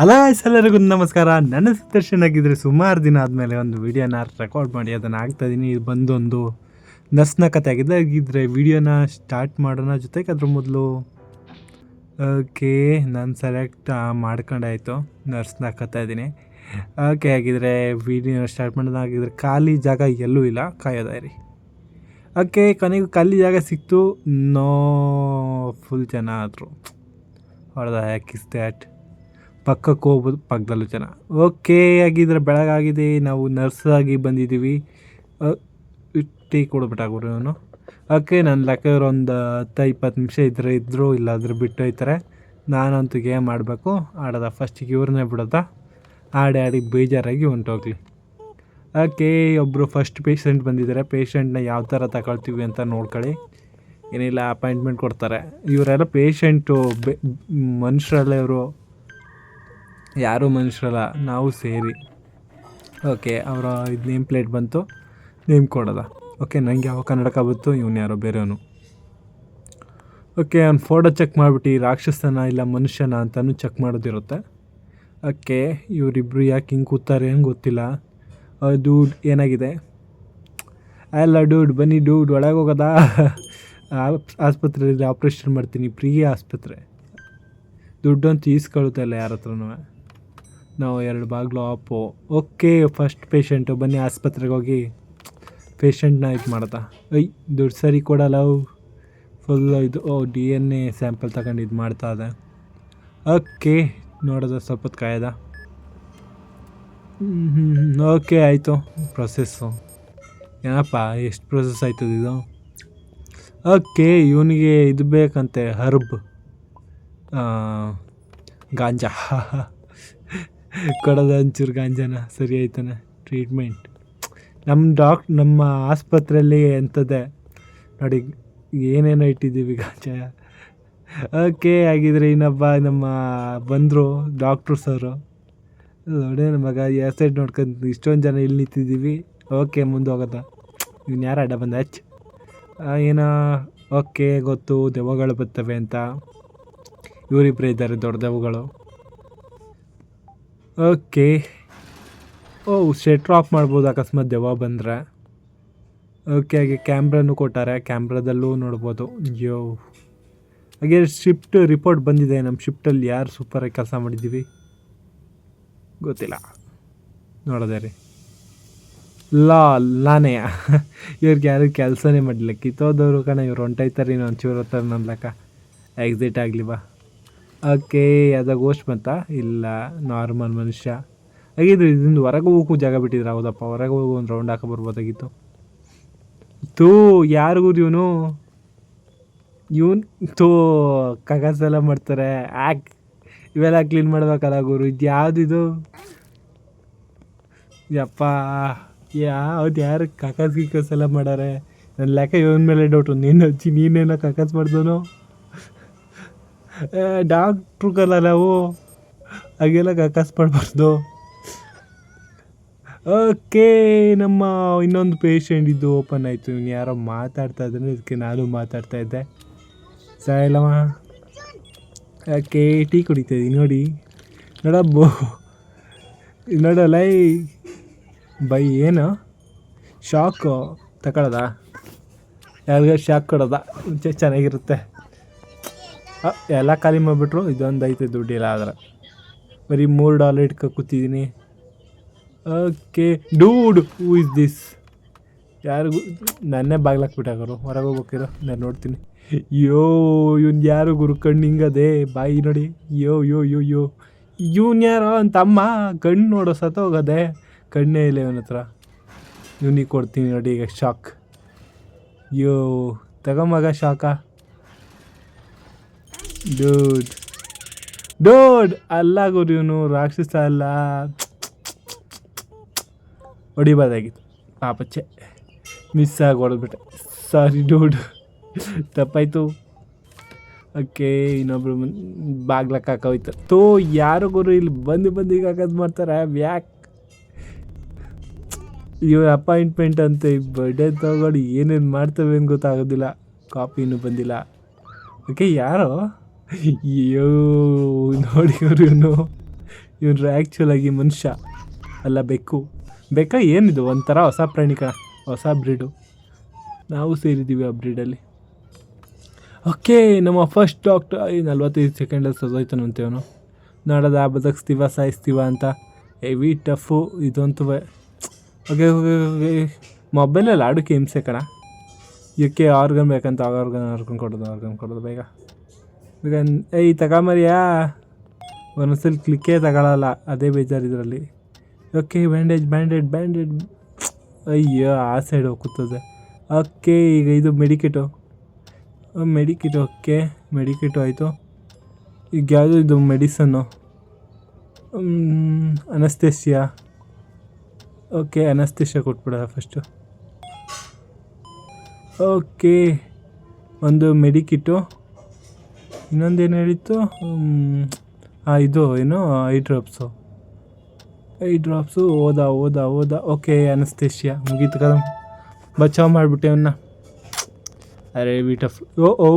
Hello ಎಲ್ಲರಿಗೂ ನಮಸ್ಕಾರ. ನನ್ನ ಸುದರ್ಶನ್ ಆಗಿದ್ದರೆ ಸುಮಾರು ದಿನ ಆದಮೇಲೆ ಒಂದು ವಿಡಿಯೋನ ರೆಕಾರ್ಡ್ ಮಾಡಿ ಅದನ್ನು ಹಾಕ್ತಾಯಿದ್ದೀನಿ. ಇದು ಬಂದೊಂದು ನರ್ಸ್ನ ಕತೆ ಆಗಿದೆ. ಆಗಿದ್ದರೆ ವಿಡಿಯೋನ ಸ್ಟಾರ್ಟ್ ಮಾಡೋಣ. ಜೊತೆಗೆ ಅದ್ರ ಮೊದಲು ಓಕೆ ನಾನು ಸೆಲೆಕ್ಟ್ ಮಾಡ್ಕೊಂಡಾಯಿತು. ನರ್ಸ್ನ ಕತೆ ಇದ್ದೀನಿ. ಓಕೆ ಆಗಿದ್ದರೆ ವಿಡಿಯೋ ಸ್ಟಾರ್ಟ್ ಮಾಡೋದಾಗಿದ್ದರೆ ಖಾಲಿ ಜಾಗ ಎಲ್ಲೂ ಇಲ್ಲ, ಕಾಯೋದಾಯಿರಿ. ಓಕೆ ಕೊನೆಗೂ ಖಾಲಿ ಜಾಗ ಸಿಕ್ತು. ನೋ ಫುಲ್ ಜನ ಆದರು. ಹೊಡೆದ ಕಿಸ್ ದ್ಯಾಟ್. ಪಕ್ಕಕ್ಕೆ ಹೋಗ್ಬೋದು, ಪಕ್ಕದಲ್ಲೂ ಜನ. ಓಕೆ ಆಗಿದ್ರೆ ಬೆಳಗಾಗಿದೆ. ನಾವು ನರ್ಸಾಗಿ ಬಂದಿದ್ದೀವಿ. ಟೀ ಕೊಡ್ಬಿಟ್ಟಾಗೋರು ಇವನು. ಓಕೆ ನನ್ನ ಲೆಕ್ಕ ಇವರು ಒಂದು 10-20 ನಿಮಿಷ ಇದ್ದರು ಇಲ್ಲಾದರೂ ಬಿಟ್ಟು ಹೋಯ್ತಾರೆ. ನಾನಂತೂ ಗೇಮ್ ಮಾಡಬೇಕು. ಆಡೋದ ಫಸ್ಟಿಗೆ ಇವ್ರನ್ನೇ ಬಿಡೋದ. ಆಡಿ ಬೇಜಾರಾಗಿ ಹೊಂಟೋಗ್ಲಿ. ಓಕೆ ಒಬ್ಬರು ಫಸ್ಟ್ ಪೇಷಂಟ್ ಬಂದಿದ್ದಾರೆ. ಪೇಷಂಟ್ನ ಯಾವ ಥರ ತಗೊಳ್ತೀವಿ ಅಂತ ನೋಡ್ಕೊಳ್ಳಿ. ಏನಿಲ್ಲ ಅಪಾಯಿಂಟ್ಮೆಂಟ್ ಕೊಡ್ತಾರೆ. ಇವರೆಲ್ಲ ಪೇಷಂಟು ಮನುಷ್ಯರಲ್ಲ, ಇವರು ಯಾರೂ ಮನುಷ್ಯರಲ್ಲ, ನಾವು ಸೇರಿ. ಓಕೆ ಅವರ ಇದು ನೇಮ್ ಪ್ಲೇಟ್ ಬಂತು, ನೇಮ್ ಕೊಡೋದ. ಓಕೆ ನನಗೆ ಯಾವ ಕನ್ನಡಕ ಬಂತು, ಇವನು ಯಾರೋ ಬೇರೆಯವನು. ಓಕೆ ಅವ್ನು ಫೋಟೋ ಚೆಕ್ ಮಾಡಿಬಿಟ್ಟು ರಾಕ್ಷಸನ ಇಲ್ಲ ಮನುಷ್ಯನ ಅಂತಲೂ ಚೆಕ್ ಮಾಡೋದಿರುತ್ತೆ. ಓಕೆ ಇವರಿಬ್ಬರು ಯಾಕೆ ಹಿಂಗೆ ಕೂತಾರೆ ಹಂಗೆ ಗೊತ್ತಿಲ್ಲ. ಡೂಡ್ ಏನಾಗಿದೆ? ಅಲ್ಲ ಡೂಡ್ ಬನ್ನಿ ಡೂಡ್, ಒಳಗೆ ಹೋಗೋದಾ? ಆಸ್ಪತ್ರೆಯಲ್ಲಿ ಆಪ್ರೇಷನ್ ಮಾಡ್ತೀನಿ, ಪ್ರಿಯ ಆಸ್ಪತ್ರೆ. ದುಡ್ಡಂತೂ ಈಸ್ಕೊಳುತ್ತೆ ಇಲ್ಲ ಯಾರ ಹತ್ರನೂ. ನಾವು 2 ಬಾಗಿಲು ಆಪು. ಓಕೆ ಫಸ್ಟ್ ಪೇಷಂಟು ಬನ್ನಿ ಆಸ್ಪತ್ರೆಗೆ ಹೋಗಿ ಪೇಷಂಟ್ನ ಇದು ಮಾಡ್ತಾ. ದುಡ್ಡು ಸರಿ ಕೊಡಲ್ಲ. ಫುಲ್ ಇದು DNA ಸ್ಯಾಂಪಲ್ ತಗೊಂಡು ಇದು ಮಾಡ್ತಾ ಇದೆ. ಓಕೆ ನೋಡೋದ ಸ್ವಲ್ಪ ಹೊತ್ತು ಕಾಯ್ದ. ಓಕೆ ಆಯಿತು ಪ್ರೊಸೆಸ್ಸು. ಏನಪ್ಪ ಎಷ್ಟು ಪ್ರೊಸೆಸ್ ಆಯ್ತದ ಇದು? ಓಕೆ ಇವನಿಗೆ ಇದು ಬೇಕಂತೆ, ಹರ್ಬ್ ಗಾಂಜಾ ಕೊಡೋದು. ಒಂಚೂರು ಗಾಂಜಾನ ಸರಿ ಆಯ್ತಾನೆ ಟ್ರೀಟ್ಮೆಂಟ್. ನಮ್ಮ ಆಸ್ಪತ್ರೆಯಲ್ಲಿ ಎಂಥದ್ದೇ ನೋಡಿ, ಏನೇನೋ ಇಟ್ಟಿದ್ದೀವಿ ಗಾಂಜಾ. ಓಕೆ ಆಗಿದ್ರೆ ಇನ್ನೊಬ್ಬ ನಮ್ಮ ಬಂದರು ಡಾಕ್ಟ್ರು ಸರು. ನೋಡಿ ನಮ್ಮ ಮಗ ಸೈಡ್ ನೋಡ್ಕೊಂಡು ಇಷ್ಟೊಂದು ಜನ ಇಲ್ಲಿ ನಿಂತಿದ್ದೀವಿ. ಓಕೆ ಮುಂದೆ ಹೋಗೋದ. ಇವ್ನು ಯಾರು ಅಡ್ಡ ಬಂದ ಏನೋ. ಓಕೆ ಗೊತ್ತು ದೆವ್ವಗಳು ಬರ್ತವೆ ಅಂತ. ಇವರಿಬ್ಬರೇ ಇದ್ದಾರೆ ದೊಡ್ಡ ದೆವ್ವಗಳು. ಓಕೆ ಶೆಟ್ರ್ ಆಫ್ ಮಾಡ್ಬೋದು ಅಕಸ್ಮಾತ್ ದೆವ್ವ ಬಂದರೆ. ಓಕೆ ಹಾಗೆ ಕ್ಯಾಮ್ರಾನು ಕೊಟ್ಟಾರೆ, ಕ್ಯಾಮ್ರಾದಲ್ಲೂ ನೋಡ್ಬೋದು. ಅಯ್ಯೋ ಹಾಗೆ ಶಿಫ್ಟ್ ರಿಪೋರ್ಟ್ ಬಂದಿದೆ. ನಮ್ಮ ಶಿಫ್ಟಲ್ಲಿ ಯಾರು ಸೂಪರಾಗಿ ಕೆಲಸ ಮಾಡಿದ್ದೀವಿ ಗೊತ್ತಿಲ್ಲ, ನೋಡೋದೇ ರೀ. ನಾನೇ ಇವ್ರಿಗೆ ಯಾರು ಕೆಲಸನೇ ಮಾಡಲಿಲ್ಲ. ಕಿತ್ತೋದವರು ಕಣ ಇವ್ರು ಹೊಂಟೈತಾರೆ. ಇನ್ನೊಂದು ಚೂರು ಹೊತ್ತಾರೆ ನನ್ನ ಲೆಕ್ಕ. ಎಕ್ಸಿಟ್ ಆಗಲಿ ಬಾ. ಓಕೆ ಅದ ಗೋಸ್ಟ್ ಬಂತ? ಇಲ್ಲ ನಾರ್ಮಲ್ ಮನುಷ್ಯ ಹಾಗಿದ್ರೆ. ಇದರಿಂದ ಹೊರಗೆ ಹೋಗೋಕ್ಕೂ ಜಾಗ ಬಿಟ್ಟಿದ್ರೆ ಹೌದಪ್ಪ, ಹೊರಗೆ ಹೋಗೋ ಒಂದು ರೌಂಡ್ ಹಾಕೋ ಬರ್ಬೋದಾಗಿತ್ತು. ಯಾರಿಗೂ ಇವನು ಕಗಸೆಲ್ಲ ಮಾಡ್ತಾರೆ. ಇವೆಲ್ಲ ಕ್ಲೀನ್ ಮಾಡ್ಬೇಕಲ್ಲ ಗುರು. ಇದು ಯಾವುದಿದು ಯಪ್ಪ? ಯಾವ್ದು ಯಾರು ಕಕಾಸ್ ಎಲ್ಲ ಮಾಡಾರೆ? ನನ್ನ ಲೆಕ್ಕ ಇವನ ಮೇಲೆ ಡೌಟು. ನೀನೇನೋ ಕಕಾಸ್ ಮಾಡ್ದನು. ಡಾಕ್ಟ್ರುಗಲ್ಲ ನಾವು, ಹಾಗೆಲ್ಲ ಕಕಾಸ್ ಮಾಡಬಾರ್ದು. ಓಕೆ ನಮ್ಮ ಇನ್ನೊಂದು ಪೇಷಂಟ್ ಇದ್ದು ಓಪನ್ ಆಯಿತು. ಇವ್ನು ಯಾರೋ ಮಾತಾಡ್ತಾ ಇದ್ದಾನೆ, ಇದಕ್ಕೆ ನಾನು ಮಾತಾಡ್ತಾ ಇದ್ದೆ. ಸಾಯಲ್ಲಮ್ಮ. ಓಕೆ ಟೀ ಕುಡಿತಾಯಿದ್ದೀನಿ ನೋಡಿ. ನೋಡಲ್ಲ ಬೈ ಏನು ಶಾಕು ತಗೊಳ್ಳೋದ? ಯಾರಿಗ ಶಾಕ್ ಕೊಡೋದ? ಚೆನ್ನಾಗಿರುತ್ತೆ. ಎಲ್ಲ ಖಾಲಿ ಮಾಡಿಬಿಟ್ರು. ಇದೊಂದು ಐತೆ ದುಡ್ಡಿಲ್ಲ ಆದ್ರೆ. ಬರೀ $3 ಇಟ್ಕೊ ಕೂತಿದ್ದೀನಿ. Okay dude who is this? ಯಾರಿಗೂ ನನ್ನೇ ಬಾಗ್ಲಾಕ್ಬಿಟ್ಟಾಗರು. ಹೊರಗೆ ಹೋಗ್ಬೇಕಿರೋ ನಾನು ನೋಡ್ತೀನಿ. ಇವ್ನು ಯಾರು ಗುರು? ಕಣ್ಣು ಹಿಂಗದೆ, ಬಾಯಿ ನೋಡಿ. ಇವ್ನು ಯಾರೋ ಅಂತ ಅಮ್ಮ ಕಣ್ಣು ನೋಡೋ ಸತ್ತೋಗದೆ. ಕಣ್ಣೇ ಇಲ್ಲ ಇವನ ಹತ್ರ. ಇವನಿಗೆ ಕೊಡ್ತೀನಿ ನೋಡಿ ಈಗ ಶಾಕ್. ತಗೊಂಬಗ ಶಾಕ. ಡೂಡ್ ಅಲ್ಲ ಗುರು, ಇವನು ರಾಕ್ಷಸ ಅಲ್ಲ. ಹೊಡಿಬಾರ್ದಾಗಿತ್ತು ಪಾಪಚ್ಚೆ, ಮಿಸ್ ಆಗಿ ಹೊಡೆದ್ಬಿಟ್ಟೆ. ಸಾರಿ ಡೂಡ್, ತಪ್ಪಾಯಿತು. ಓಕೆ ಇನ್ನೊಬ್ರು ಬಾಗ್ಲಕ್ಕೆ ಹಾಕೋಯ್ತು. ಯಾರು ಗುರು ಇಲ್ಲಿ ಬಂದು ಈಗ ಹಾಕೋದು ಮಾಡ್ತಾರೆ? ಯಾಕೆ ಇವ್ರ ಅಪಾಯಿಂಟ್ಮೆಂಟ್ ಅಂತ ಬರ್ಡೇ ತಗೊಂಡು ಏನೇನು ಮಾಡ್ತವೆ ಅಂತ ಗೊತ್ತಾಗೋದಿಲ್ಲ. ಕಾಪಿನೂ ಬಂದಿಲ್ಲ. ಓಕೆ ಯಾರೋ ನೋಡಿ ಇವನು ಇವ್ರು ಆ್ಯಕ್ಚುಲಾಗಿ ಮನುಷ್ಯ ಅಲ್ಲ, ಬೆಕ್ಕು. ಏನಿದು ಒಂಥರ ಹೊಸ ಪ್ರಾಣಿ ಹೊಸ ಬ್ರೀಡು. ನಾವು ಸೇರಿದ್ದೀವಿ ಆ ಬ್ರೀಡಲ್ಲಿ. ಓಕೆ, ನಮ್ಮ ಫಸ್ಟ್ ಡಾಕ್ಟರ್ 45 ಸೆಕೆಂಡಲ್ಲಿ ಸದೋಯ್ತಾನಂತೇವನು. ನೋಡೋದ ಬದಕ್ಸ್ತೀವ ಸಾಯಿಸ್ತೀವ ಅಂತ. ಹೆವಿ ಟಫು ಇದಂತೂ. ಓಕೆ ಮೊಬೈಲಲ್ಲಿ ಆಡೋಕ್ಕೆ ಹಿಂಸೆ ಕಣ. ಇದಕ್ಕೆ ಆರ್ಗನ್ ಬೇಕಂತ ಆರ್ಗನ್ ಕೊಡೋದು ಬೇಗ ತಗೊಂಬರಿಯಾ. ಒಂದೊಂದ್ಸಲಿ ಕ್ಲಿಕ್ಕೇ ತಗೊಳ್ಳಲ್ಲ, ಅದೇ ಬೇಜಾರು ಇದರಲ್ಲಿ. Okay, bandage. ಅಯ್ಯೋ, ಆ ಸೈಡ್ ಹೋಗ್ತದೆ. ಓಕೆ, ಈಗ ಇದು ಮೆಡಿಕಿಟು. ಓಕೆ, ಮೆಡಿಕಿಟು ಆಯಿತು. ಈಗ ಯಾವುದು ಇದು ಮೆಡಿಸನ್ನು? ಅನಸ್ತೇಷಿಯಾ. ಓಕೆ, ಅನಸ್ತೇಷಿಯಾ ಕೊಟ್ಬಿಡ ಫಸ್ಟು. ಓಕೆ, ಒಂದು ಮೆಡಿಕಿಟು. ಇನ್ನೊಂದೇನು ಹೇಳಿತ್ತು? ಇದು ಏನು ಐ ಡ್ರಾಪ್ಸು. ಓದ. ಓಕೆ, ಅನಸ್ತೇಷಿಯಾ ಮುಗೀತು ಕದ. ಬಚಾವ್ ಮಾಡಿಬಿಟ್ಟೆ ಅವನ್ನ. ಅರೆ ವಿಟಫ್. ಓ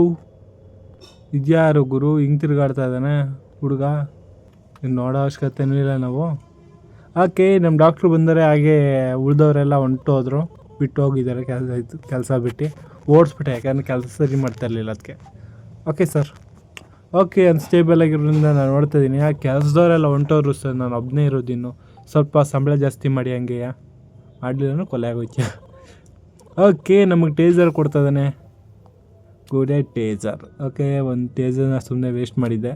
ಇದ್ಯಾರು ಗುರು ಹಿಂಗೆ ತಿರುಗಾಡ್ತಾ ಇದ್ದಾನೆ ಹುಡುಗ? ನೋಡೋ ಅವಶ್ಯಕತೆನೂ ಇಲ್ಲ ನಾವು. ಓಕೆ, ನಮ್ಮ ಡಾಕ್ಟ್ರು ಬಂದರೆ ಹಾಗೆ ಉಳಿದವರೆಲ್ಲ ಹೊಂಟೋದ್ರು, ಬಿಟ್ಟು ಹೋಗಿದ್ದಾರೆ. ಕೆಲಸ ಬಿಟ್ಟು ಓಡಿಸ್ಬಿಟ್ಟೆ, ಯಾಕಂದರೆ ಕೆಲಸ ಸರಿ ಮಾಡ್ತಾ ಇರಲಿಲ್ಲ ಅದಕ್ಕೆ. Okay sir. ಓಕೆ, ಅನ್ಸ್ಟೇಬಲ್ ಆಗಿರೋದ್ರಿಂದ ನಾನು ನೋಡ್ತಾ ಇದ್ದೀನಿ. ಆ ಕೆಲಸದವರೆಲ್ಲ ಹೊಂಟೋದ್ರು ಸರ್, ನಾನು ಒಬ್ಬನೇ ಇರೋದಿನ್ನು. ಸ್ವಲ್ಪ ಸಂಬಳ ಜಾಸ್ತಿ ಮಾಡಿ ಹಂಗೆಯಾ ಮಾಡಲಿಲ್ಲ ಕೊಲೆ ಆಗೋಯ್ತು. ಓಕೆ, ನಮಗೆ ಟೇಸರ್ ಕೊಡ್ತಾ ಇದ್ದಾನೆ. ಗುಡ್ ಟೇಸರ್. ಓಕೆ, ಒಂದು ಟೇಸರ್ನ ಸುಮ್ಮನೆ ವೇಸ್ಟ್ ಮಾಡಿದ್ದೆ.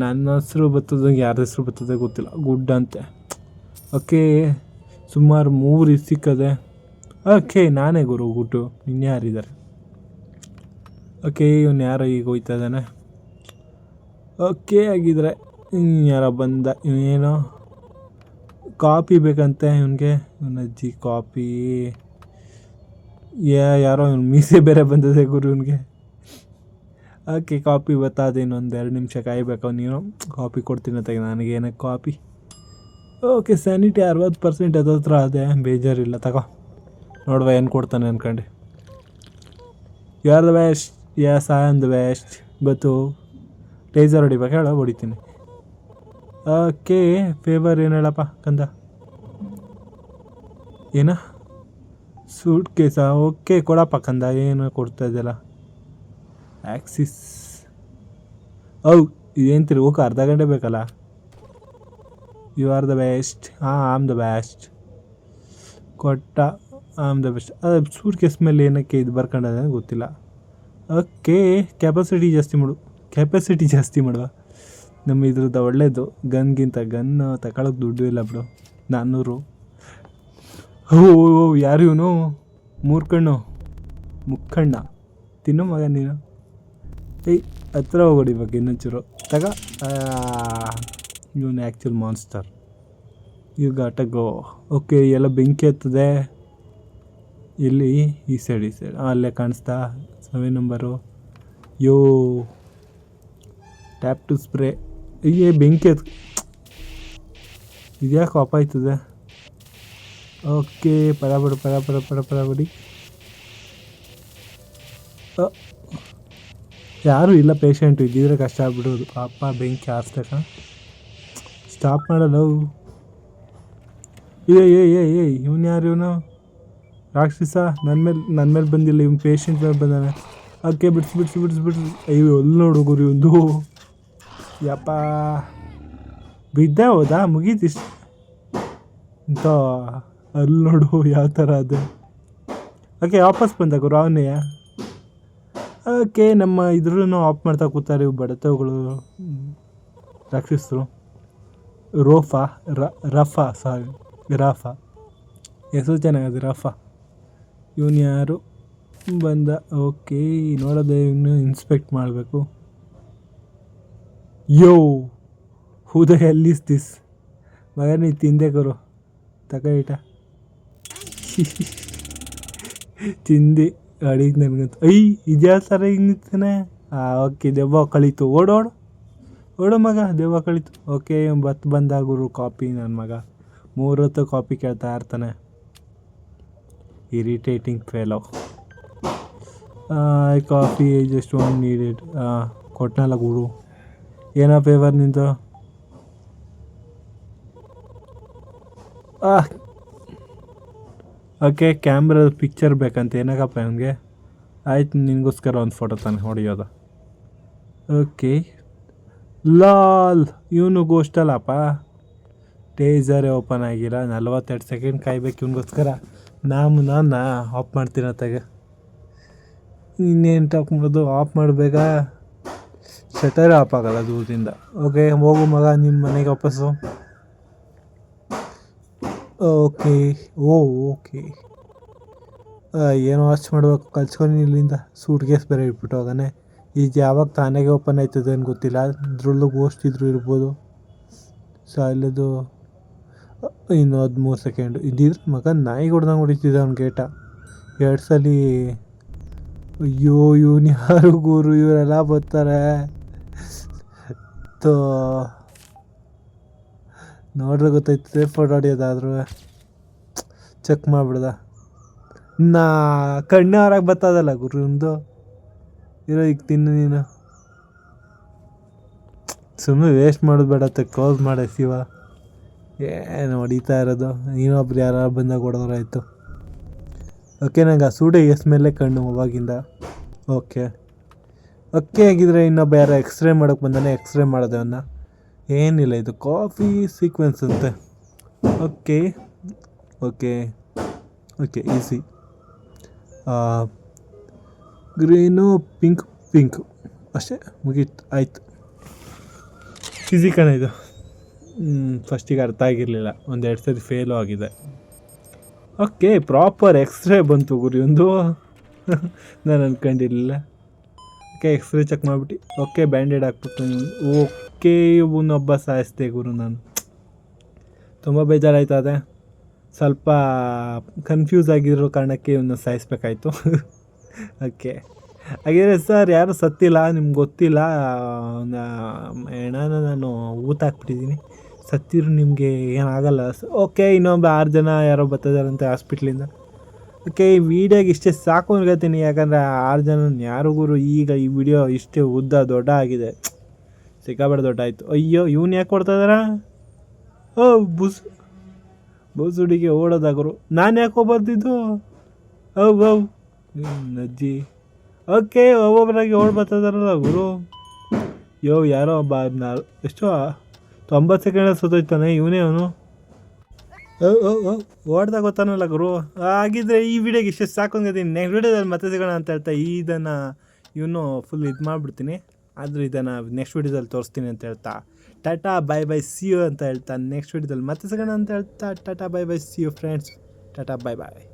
ನನ್ನ ಹೆಸರು ಬರ್ತದಂಗೆ ಯಾರ ಹೆಸರು ಬರ್ತದೆ ಗೊತ್ತಿಲ್ಲ. ಗುಡ್ ಅಂತೆ. ಓಕೆ, ಸುಮಾರು 3 ಸಿಕ್ಕದೆ. ಓಕೆ, ನಾನೇ ಗುರು ಗುಡ್ಡು. ಇನ್ಯಾರಿದ್ದಾರೆ? ಓಕೆ, ಇವನು ಯಾರೋ ಈಗ ಹೋಯ್ತಾ ಇದ್ದಾನೆ. ಓಕೆ, ಆಗಿದ್ರೆ ಯಾರೋ ಬಂದ. ಇವನೇನೋ ಕಾಪಿ ಬೇಕಂತೆ ಇವನಿಗೆ. ಇವನಜ್ಜಿ ಕಾಪಿ. ಯಾರೋ ಇವನು ಮೀಸೆ ಬೇರೆ ಬಂದಿದೆ ಗುರು ಇವನಿಗೆ. ಓಕೆ, ಕಾಪಿ ಬತ್ತಾದೆ. ಇನ್ನೊಂದು 2 ನಿಮಿಷ ಕಾಯಬೇಕು. ನೀನು ಕಾಪಿ ಕೊಡ್ತೀನಿ ಅಂತ ನನಗೇನಕ್ಕೆ ಕಾಪಿ. ಓಕೆ, ಸ್ಯಾನಿಟಿ 60% ಹತ್ರ ಅದೇ, ಬೇಜಾರಿಲ್ಲ ತಗೋ. ನೋಡುವ ಏನು ಕೊಡ್ತಾನೆ ಅನ್ಕೊಂಡು. You are the best. Yes, I am the best. ಗೊತ್ತು. ಟೇಸರ್ ಹೊಡಿಬೇಕು, ಹೇಳೋ ಹೊಡಿತೀನಿ. ಓಕೆ, ಫೇವರ್ ಏನು ಹೇಳಪ್ಪ ಕಂದ? ಏನ ಸೂಟ್ ಕೇಸಾ? ಓಕೆ, ಕೊಡಪ್ಪ ಕಂದ. ಏನು ಕೊಡ್ತಾ ಇದೆಯಲ್ಲ? ಆ್ಯಕ್ಸಿಸ್. ಇದೇನು ತಿರುಗೋಕೆ ಅರ್ಧ ಗಂಟೆ ಬೇಕಲ್ಲ? You are the best. I am the best. ಕೊಟ್ಟ. I am the best. ಅದು ಸೂಟ್ ಕೇಸ್ ಮೇಲೆ ಏನಕ್ಕೆ ಇದು ಬರ್ಕೊಂಡದೆ ಗೊತ್ತಿಲ್ಲ. ಓಕೆ, ಕೆಪಾಸಿಟಿ ಜಾಸ್ತಿ ಮಾಡುವ. ನಮ್ಮ ಇದ್ರದ್ದು ಒಳ್ಳೇದು. ಗನ್ಗಿಂತ ತಗೊಳಕ್ಕೆ ದುಡ್ಡು ಇಲ್ಲ ಬಿಡು. 400. ಯಾರು ಇವನು? ಮುಕ್ಕಣ್ಣ ತಿನ್ನು ಮಗ ನೀನು. ಹತ್ರ ಹೋಗೋಡಿಬೇಕು ಇನ್ನೊಂಚೂರು ತಗ. ಇವನು actual monster. You got to go. Okay, ಎಲ್ಲ ಬೆಂಕಿ ಹತ್ತದೆ. ಇಲ್ಲಿ ಈ ಸೈಡ್ ಅಲ್ಲೇ ಕಾಣಿಸ್ತಾ 7 ನಂಬರು. Tap to spray. ಬೆಂಕಿ ಇದ್ಯಾಕೆ ಆಫ್ ಆಯ್ತದೆ? ಓಕೆ, ಪರಬಡಿ. ಯಾರೂ ಇಲ್ಲ, ಪೇಷಂಟು ಇದ್ದಿದ್ರೆ ಕಷ್ಟ ಆಗ್ಬಿಡೋದು. ಪಾಪ ಬೆಂಕಿ ಆರಿಸ್ಬೇಕ. ಸ್ಟಾಪ್ ಮಾಡಲ್ಲ. ಇವನು ಯಾರು? ಇವನು ರಾಕ್ಷಸ. ನನ್ನ ಮೇಲೆ ಬಂದಿಲ್ಲ, ಇವ್ನು ಪೇಷಂಟ್ ಮೇಲೆ ಬಂದಾನೆ. ಓಕೆ, ಬಿಡ್ಸು. ಅಯ್ಯೋ, ಅಲ್ಲಿ ನೋಡು ಗುರಿ ಒಂದು. ಯಪ್ಪ, ಬಿದ್ದೆ ಹೋದಾ? ಮುಗೀತಿಷ್ಟು ಅಂತ. ಅಲ್ಲಿ ನೋಡು ಯಾವ ಥರ ಅದು. ಓಕೆ, ವಾಪಸ್ ಬಂದ ಗುರು ಅವನೇ. ಓಕೆ, ನಮ್ಮ ಇದ್ರೂ ಆಫ್ ಮಾಡ್ತಾ ಕೂತಾರೆ ಇವು ಬಡತಗಳು ರಾಕ್ಷಸರು. ರಫಾ ಹೆಸರು ಚೆನ್ನಾಗದೆ, ರಫಾ. ಇವನು ಯಾರು ಬಂದ? ಓಕೆ, ನೋಡೋದೆ. ಇವನು ಇನ್ಸ್ಪೆಕ್ಟ್ ಮಾಡಬೇಕು. Who the hell is this? ಮಗ ನೀ ತಿಂದೆ ಗುರು, ತಗೊಟ ತಿಂದು ಅಡಿಗೆ ನನಗಂತ. ಇದ್ಯಾ ಥರ ಹಿಂಗೆ ನಿಂತಾನೆ. ಓಕೆ, ದೆವ್ವ ಕಳೀತು. ಓಡೋ ಮಗ, ದೆವ್ವ ಕಳೀತು. ಓಕೆ, ಬಂದ ಗುರು ಕಾಪಿ. ನನ್ನ ಮಗ 3 ಹೊತ್ತು ಕಾಪಿ ಕೇಳ್ತಾ ಇರ್ತಾನೆ. Irritating fellow. Coffee just one needed. ಕೊಟ್ಟನಲ್ಲ ಗುರು. ಏನೋ ಫೇವರ್ ನಿಂದು? ಓಕೆ ಕ್ಯಾಮ್ರದ ಪಿಕ್ಚರ್ ಬೇಕಂತ ಏನಾಗಪ್ಪ ಅವನಿಗೆ. ಆಯ್ತು, ನಿನಗೋಸ್ಕರ ಒಂದು ಫೋಟೋ ತಾನೆ ಹೊಡೆಯೋದು. ಓಕೆ ಲಾಲ್, ಇವನು ಗೋಸ್ಟಲ್ಲಪ್ಪ. ಟೇಸರೇ ಓಪನ್ ಆಗಿಲ್ಲ, 42 ಸೆಕೆಂಡ್ ಕಾಯ್ಬೇಕು ಇವನಿಗೋಸ್ಕರ. ನಾನು ಆಫ್ ಮಾಡ್ತೀನಿ ಅತ್ತಾಗ. ಇನ್ನೇನು ಟಾಕ್ ಮಾಡೋದು, ಆಫ್ ಮಾಡಬೇಕಾ? ಶಟರ್ ಆಫ್ ಆಗಲ್ಲ ದೂರದಿಂದ. ಓಕೆ ಹೋಗು ಮಗ ನಿಮ್ಮ ಮನೆಗೆ ವಾಪಸ್ಸು. ಓಕೆ ಓಕೆ ಏನೋ ವಾಚ್ ಮಾಡ್ಬೇಕು, ಕಲ್ಸ್ಕೊಂಡು ಇಲ್ಲಿಂದ. ಸೂಟ್ ಕೇಸ್ ಬೇರೆ ಇಟ್ಬಿಟ್ಟು ಹೋಗಾನೆ. ಈಗ ಯಾವಾಗ ತಾನಾಗೆ ಓಪನ್ ಆಯ್ತದೆ ಅಂತ ಗೊತ್ತಿಲ್ಲ. ಅದ್ರಲ್ಲೂ ಗೋಸ್ಟ್ ಇದ್ರೂ ಇರ್ಬೋದು. ಸೊ ಅಲ್ಲದು ಇನ್ನು 13 ಸೆಕೆಂಡು ಇದ್ದಿದ್ರೆ ಮಗ ನಾಯಿ ಹೊಡ್ದಂಗೆ ಹೊಡಿತಿದ್ದ ಅವ್ನ ಗೇಟ 2 ಸಲ. ಅಯ್ಯೋ ಇವನು ಯಾರು ಗುರು, ಇವರೆಲ್ಲ ಬರ್ತಾರೆ ನೋಡ್ರೆ ಗೊತ್ತಾಯ್ತದೆ. Photo ಹೊಡಿಯೋದಾದ್ರೂ check ಮಾಡಿಬಿಡ್ದ. ಕಣ್ಣು ಹೊರಗೆ ಬರ್ತದಲ್ಲ ಗುರು ಒಂದು. ಇರೋ ಈಗ ತಿನ್ನು ನೀನು. ಸುಮ್ಮನೆ ವೇಸ್ಟ್ ಮಾಡೋದು ಬೇಡ, ಕ್ಲೋಸ್ ಮಾಡೆ ಶಿವ. ಏನು ಹೊಡಿತಾ ಇರೋದು, ನೀನೊಬ್ರು ಯಾರು ಬಂದಾಗ ಹೊಡೆದ್ರಾಯ್ತು. ಓಕೆ ನಂಗೆ ಆ ಸೂಡೆ ಮೇಲೆ ಕಣ್ಣು ಅವಾಗಿಂದ. ಓಕೆ ಆಗಿದ್ರೆ ಇನ್ನೊಬ್ಬ ಯಾರೋ ಎಕ್ಸ್ರೇ ಮಾಡೋಕ್ಕೆ ಬಂದಾನೆ, ಎಕ್ಸ್ರೇ ಮಾಡೋದೆ ಅವನ್ನ. ಏನಿಲ್ಲ, ಇದು ಕಾಫಿ ಸೀಕ್ವೆನ್ಸ್ ಅಂತೆ. Okay easy. ಗ್ರೀನು ಪಿಂಕ್ ಅಷ್ಟೇ, ಮುಗೀತು, ಆಯಿತು. ಈಸಿ ಕಣ ಇದು. ಫಸ್ಟಿಗೆ ಅರ್ಥ ಆಗಿರಲಿಲ್ಲ, 1-2 ಸರಿ ಫೇಲು ಆಗಿದೆ. ಓಕೆ ಪ್ರಾಪರ್ ಎಕ್ಸ್ರೇ ಬಂತು ಗುರಿ ಒಂದು. ನಾನು ಅಂದ್ಕೊಂಡಿರಲಿಲ್ಲ. ಓಕೆ ಎಕ್ಸ್ರೇ ಚೆಕ್ ಮಾಡಿಬಿಟ್ಟು ಓಕೆ ಬ್ಯಾಂಡೇಡ್ ಹಾಕ್ಬಿಟ್ಟು. ಓಕೆ ಇವನೊಬ್ಬ ಸಾಯಿಸ್ದೆ ಗುರು ನಾನು. ತುಂಬ ಬೇಜಾರಾಯ್ತು. ಅದೇ ಸ್ವಲ್ಪ ಕನ್ಫ್ಯೂಸ್ ಆಗಿರೋ ಕಾರಣಕ್ಕೆ ಇವನ್ನ ಸಾಯಿಸ್ಬೇಕಾಯ್ತು. ಓಕೆ ಹಾಗಿದ್ರೆ ಸರ್ ಯಾರೂ ಸತ್ತಿಲ್ಲ, ನಿಮ್ಗೆ ಗೊತ್ತಿಲ್ಲ. ಹೆಣನ ನಾನು ಊತಾಕ್ಬಿಟ್ಟಿದ್ದೀನಿ. ಸತ್ತಿರು ನಿಮಗೆ ಏನಾಗಲ್ಲ. ಓಕೆ ಇನ್ನೊಬ್ಬ 6 ಜನ ಯಾರೋ ಬರ್ತಿದಾರಂತೆ ಹಾಸ್ಪಿಟ್ಲಿಂದ. ಓಕೆ ಈ ವಿಡಿಯೋಗೆ ಇಷ್ಟೇ ಸಾಕು ಅನ್ಕೋತೀನಿ. ಯಾಕಂದರೆ 6 ಜನ ಯಾರು ಗುರು. ಈಗ ಈ ವಿಡಿಯೋ ಇಷ್ಟೇ ಉದ್ದ ದೊಡ್ಡ ಆಗಿದೆ, ಸಿಕ್ಕಾಬೇಡ ದೊಡ್ಡ ಆಯಿತು. ಅಯ್ಯೋ ಇವ್ನು ಯಾಕೆ ಕೊಡ್ತಾಯಿದಾರ? ಬುಸುಡಿಗೆ ಓಡೋದಾಗರು. ನಾನು ಯಾಕೆ ಹೋಗ್ಬಾರ್ದಿದ್ದು? ಅಜ್ಜಿ. ಓಕೆ ಒಬ್ಬೊಬ್ಬರಾಗಿ ಓಡ್ ಬರ್ತಾಯಿದಾರಲ್ಲ ಗುರು. ಯಾರೋ ಎಷ್ಟು 90 ಸೆಕೆಂಡಲ್ಲಿ ಸತ್ತೋಯ್ತಾನೆ ಇವನೇ. ಅವನು ಓಡ್ದಾಗ ಗೊತ್ತಾನಲ್ಲ ಗುರು. ಹಾಗಿದ್ರೆ ಈ ವಿಡಿಯೋಗೆ ಇಷ್ಟೇ ಸಾಕು ಅಂದಿದ್ದೀನಿ. ನೆಕ್ಸ್ಟ್ ವಿಡಿಯೋದಲ್ಲಿ ಮತ್ತೆ ಸಿಗೋಣ ಅಂತ ಹೇಳ್ತಾ ಇದನ್ನು ಇವನು ಫುಲ್ ಇದು ಮಾಡಿಬಿಡ್ತೀನಿ. ಆದರೂ ಇದನ್ನು ನೆಕ್ಸ್ಟ್ ವಿಡಿಯೋದಲ್ಲಿ ತೋರಿಸ್ತೀನಿ ಅಂತ ಹೇಳ್ತಾ tata bye bye see you ಅಂತ ಹೇಳ್ತಾ ನೆಕ್ಸ್ಟ್ ವಿಡಿಯೋದಲ್ಲಿ ಮತ್ತೆ ಸಿಗೋಣ ಅಂತ ಹೇಳ್ತಾ tata bye bye see you friends. Tata bye bye.